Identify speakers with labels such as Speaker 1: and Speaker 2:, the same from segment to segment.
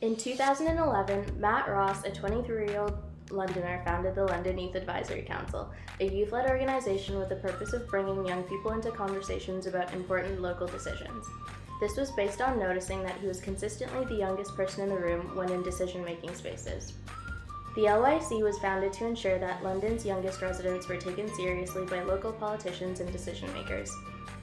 Speaker 1: In 2011, Matt Ross, a 23-year-old Londoner, founded the London Youth Advisory Council, a youth-led organization with the purpose of bringing young people into conversations about important local decisions. This was based on noticing that he was consistently the youngest person in the room when in decision-making spaces. The LYAC was founded to ensure that London's youngest residents were taken seriously by local politicians and decision-makers.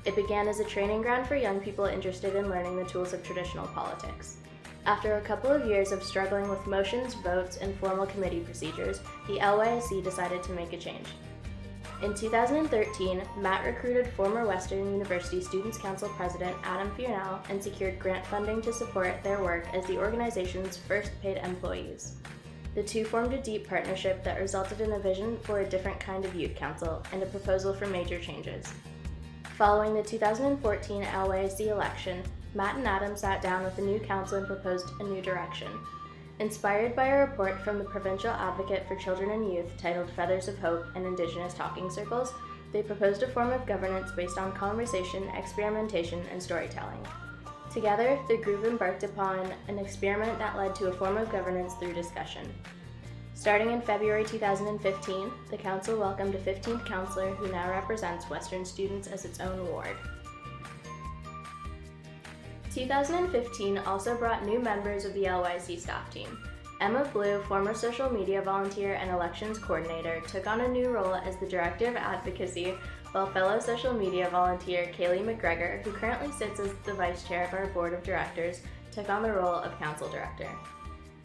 Speaker 1: It began as a training ground for young people interested in learning the tools of traditional politics. After a couple of years of struggling with motions, votes, and formal committee procedures, the LYAC decided to make a change. In 2013, Matt recruited former Western University Students' Council President Adam Fiernell and secured grant funding to support their work as the organization's first paid employees. The two formed a deep partnership that resulted in a vision for a different kind of youth council and a proposal for major changes. Following the 2014 LYAC election, Matt and Adam sat down with the new council and proposed a new direction. Inspired by a report from the Provincial Advocate for Children and Youth titled Feathers of Hope and Indigenous Talking Circles, they proposed a form of governance based on conversation, experimentation, and storytelling. Together, the group embarked upon an experiment that led to a form of governance through discussion. Starting in February 2015, the council welcomed a 15th councillor who now represents Western students as its own ward. 2015 also brought new members of the LYAC staff team. Emma Blue, former social media volunteer and elections coordinator, took on a new role as the Director of Advocacy, while fellow social media volunteer Kaylee McGregor, who currently sits as the Vice Chair of our Board of Directors, took on the role of Council Director.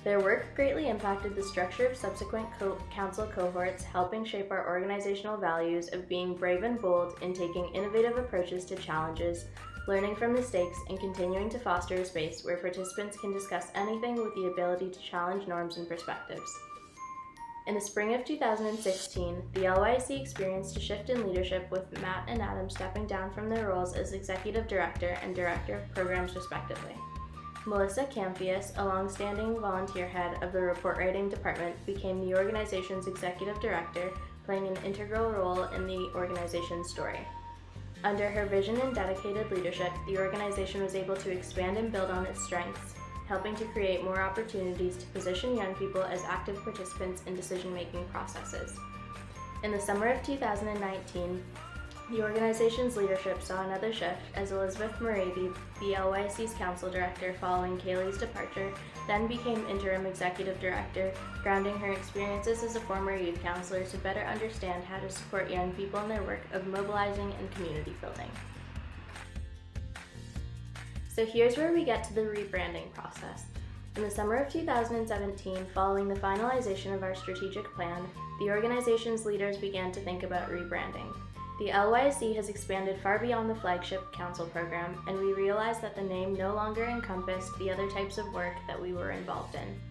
Speaker 1: Their work greatly impacted the structure of subsequent council cohorts, helping shape our organizational values of being brave and bold in taking innovative approaches to challenges, learning from mistakes, and continuing to foster a space where participants can discuss anything with the ability to challenge norms and perspectives. In the spring of 2016, the LYAC experienced a shift in leadership with Matt and Adam stepping down from their roles as Executive Director and Director of Programs respectively. Melissa Camphius, a long-standing volunteer head of the report writing department, became the organization's Executive Director, playing an integral role in the organization's story. Under her vision and dedicated leadership, the organization was able to expand and build on its strengths, helping to create more opportunities to position young people as active participants in decision-making processes. In the summer of 2019, the organization's leadership saw another shift as Elizabeth Murray, the LYAC's council director following Kaylee's departure, then became interim executive director, grounding her experiences as a former youth counselor to better understand how to support young people in their work of mobilizing and community building. So here's where we get to the rebranding process. In the summer of 2017, following the finalization of our strategic plan, the organization's leaders began to think about rebranding. The LYAC has expanded far beyond the flagship council program, and we realized that the name no longer encompassed the other types of work that we were involved in.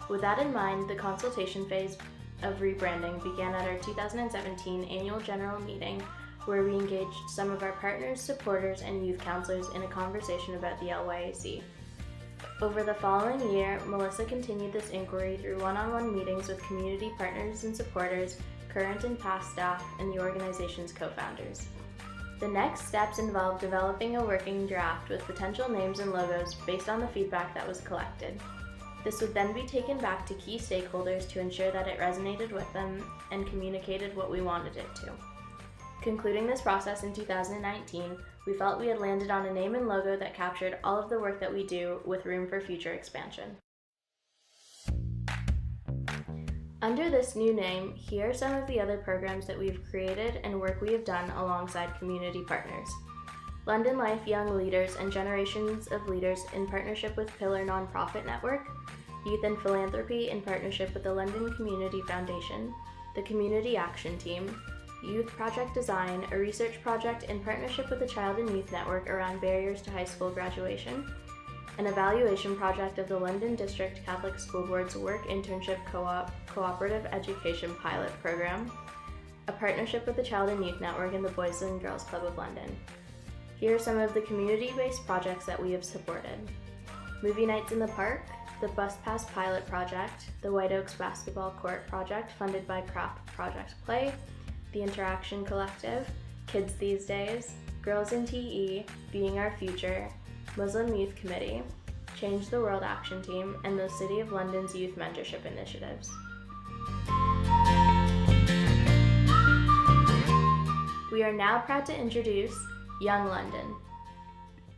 Speaker 1: With that in mind, the consultation phase of rebranding began at our 2017 annual general meeting, where we engaged some of our partners, supporters, and youth counselors in a conversation about the LYAC. Over the following year, Melissa continued this inquiry through one-on-one meetings with community partners and supporters, current and past staff, and the organization's co-founders. The next steps involved developing a working draft with potential names and logos based on the feedback that was collected. This would then be taken back to key stakeholders to ensure that it resonated with them and communicated what we wanted it to. Concluding this process in 2019, we felt we had landed on a name and logo that captured all of the work that we do with room for future expansion. Under this new name, here are some of the other programs that we've created and work we have done alongside community partners. London Life Young Leaders and Generations of Leaders in partnership with Pillar Nonprofit Network, Youth and Philanthropy in partnership with the London Community Foundation, the Community Action Team, Youth Project Design, a research project in partnership with the Child and Youth Network around barriers to high school graduation, an evaluation project of the London District Catholic School Board's Work Internship Cooperative Education Pilot Program, a partnership with the Child and Youth Network and the Boys and Girls Club of London. Here are some of the community-based projects that we have supported. Movie Nights in the Park, the Bus Pass Pilot Project, the White Oaks Basketball Court Project funded by Craft Project Play, the Interaction Collective, Kids These Days, Girls in TE, Being Our Future, Muslim Youth Committee, Change the World Action Team, and the City of London's youth mentorship initiatives. We are now proud to introduce Young London.